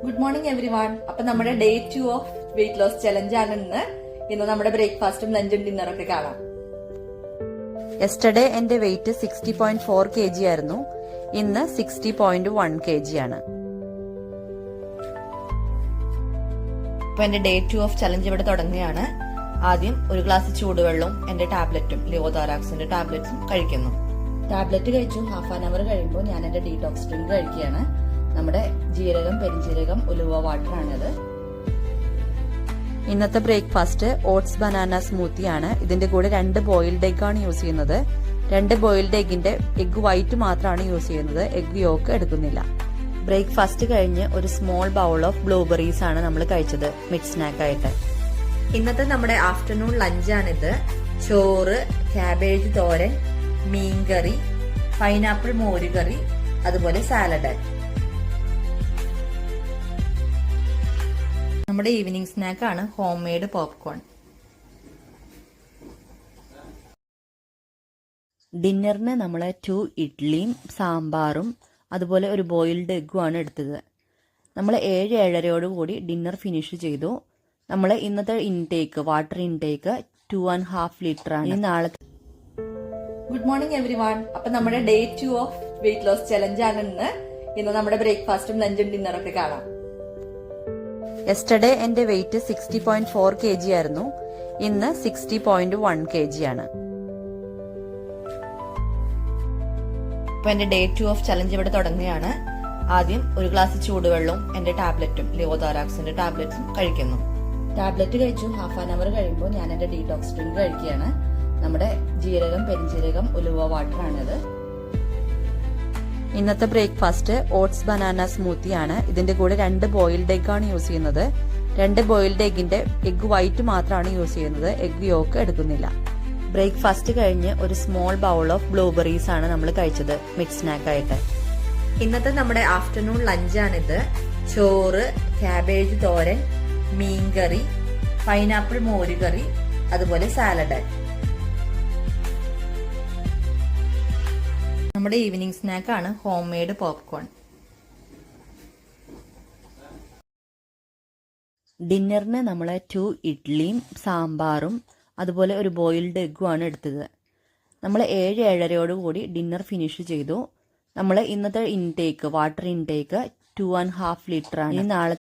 Good morning every one. അപ്പൊ നമ്മുടെ day 2 of weight loss challenge ആണ് ഇന്ന് നമ്മുടെ ബ്രേക്ക്ഫാസ്റ്റും ലഞ്ചും ഡിന്നറൊക്കെ കാണാം. യെസ്റ്റർഡേ എന്റെ വെയിറ്റ് 60.4 kg ആയിരുന്നു. ഇന്ന് 60.1 kg ആണ്. അപ്പൊ എന്റെ ഡേ 2 ഓഫ് ചലഞ്ച് ഇവിടെ തുടങ്ങുകയാണ്. ആദ്യം ഒരു ഗ്ലാസ് ചൂടുവെള്ളവും എന്റെ ടാബ്ലറ്റും ലിയോതാറാക്സിന്റെ ടാബ്ലറ്റ്സും കഴിക്കുന്നു. ടാബ്ലറ്റ് കഴിച്ചു ഹാഫ് ആൻ അവർ കഴിയുമ്പോൾ ഞാൻ എന്റെ ഡീടോക്സ് ഡ്രിങ്ക് കഴിക്കുകയാണ്. നമ്മുടെ ജീരകം, പെരിഞ്ജീരകം, ഉലുവ വാട്ടർ ആണിത്. ഇന്നത്തെ ബ്രേക്ക്ഫാസ്റ്റ് ഓട്സ് ബനാന സ്മൂത്തി ആണ്. ഇതിന്റെ കൂടെ 2 ബോയിൽഡ് എഗ് ആണ് യൂസ് ചെയ്യുന്നത്. 2 ബോയിൽഡ് എഗിന്റെ എഗ് വൈറ്റ് മാത്രമാണ് യൂസ് ചെയ്യുന്നത്. എഗ് യോക്ക് എടുക്കുന്നില്ല. ബ്രേക്ക്ഫാസ്റ്റ് കഴിഞ്ഞ് ഒരു സ്മോൾ ബൗൾ ഓഫ് ബ്ലൂബെറീസ് ആണ് നമ്മൾ കഴിച്ചത് മിഡ് സ്നാക്ക് ആയിട്ട്. ഇന്നത്തെ നമ്മുടെ ആഫ്റ്റർനൂൺ ലഞ്ചാണിത്. ചോറ്, ക്യാബേജ് തോരൻ, മീൻകറി, പൈനാപ്പിൾ മോരുകറി, അതുപോലെ സാലഡ്. നമ്മുടെ ഈവനിങ് സ്നാക്ക് ആണ് ഹോം മെയ്ഡ് പോപ്കോൺ. ഡിന്നറിന് നമ്മൾ 2 ഇഡ്ലിയും സാമ്പാറും അതുപോലെ ഒരു ബോയിൽഡ് എഗ്ഗും ആണ് എടുത്തത്. നമ്മൾ 7-7:30 ഡിന്നർ ഫിനിഷ് ചെയ്തു. നമ്മൾ ഇന്നത്തെ ഇൻടേക്ക് വാട്ടർ ഇൻടേക്ക് 2.5 ലിറ്റർ ആണ്. നാളെ ഗുഡ് മോർണിംഗ് എവറി വൺ. അപ്പൊ നമ്മുടെ day 2 of weight loss challenge ആണ് ഇന്ന് നമ്മുടെ ബ്രേക്ക്ഫാസ്റ്റും ലഞ്ചും ഡിന്നറൊക്കെ കാണാം. യെസ്റ്റർഡേ എന്റെ വെയിറ്റ് 60.4 kg ആയിരുന്നു. ഇന്ന് 60.1 kg ആണ്. അപ്പൊ എന്റെ ഡേ 2 ഓഫ് ചലഞ്ച് ഇവിടെ തുടങ്ങുകയാണ്. ആദ്യം ഒരു ഗ്ലാസ് ചൂടുവെള്ളവും എന്റെ ടാബ്ലറ്റും ലിയോതാറാക്സിന്റെ ടാബ്ലറ്റ്സും കഴിക്കുന്നു. ടാബ്ലറ്റ് കഴിച്ചു ഹാഫ് ആൻ അവർ കഴിയുമ്പോൾ ഞാൻ എന്റെ ഡീടോക്സ് ഡ്രിങ്ക് കഴിക്കുകയാണ്. നമ്മുടെ ജീരകം, പെരിഞ്ജീരകം, ഉലുവ വാട്ടർ ആണിത്. ഇന്നത്തെ ബ്രേക്ക്ഫാസ്റ്റ് ഓട്സ് ബനാന സ്മൂത്തി ആണ്. ഇതിന്റെ കൂടെ 2 ബോയിൽഡ് എഗ് ആണ് യൂസ് ചെയ്യുന്നത്. 2 ബോയിൽഡ് എഗിന്റെ എഗ് വൈറ്റ് മാത്രമാണ് യൂസ് ചെയ്യുന്നത്. എഗ് യോക്ക് എടുക്കുന്നില്ല. ബ്രേക്ക്ഫാസ്റ്റ് കഴിഞ്ഞ് ഒരു സ്മോൾ ബൗൾ ഓഫ് ബ്ലൂബെറീസ് ആണ് നമ്മൾ കഴിച്ചത് മിഡ് സ്നാക്ക് ആയിട്ട്. ഇന്നത്തെ നമ്മുടെ ആഫ്റ്റർനൂൺ ലഞ്ചാണിത്. ചോറ്, ക്യാബേജ് തോരൻ, മീൻകറി, പൈനാപ്പിൾ മോരുകറി, അതുപോലെ സാലഡ്. നമ്മുടെ ഈവനിങ് സ്നാക്ക് ആണ് ഹോം മെയ്ഡ് പോപ്കോൺ. ഡിന്നറിന് നമ്മൾ 2 ഇഡ്ലിയും സാമ്പാറും അതുപോലെ ഒരു ബോയിൽഡ് എഗ്ഗും ആണ് എടുത്തത്. നമ്മൾ 7-7:30 ഡിന്നർ ഫിനിഷ് ചെയ്തു. നമ്മൾ ഇന്നത്തെ ഇൻടേക്ക് വാട്ടർ ഇൻടേക്ക് 2.5 ലിറ്റർ ആണ്. നാളെ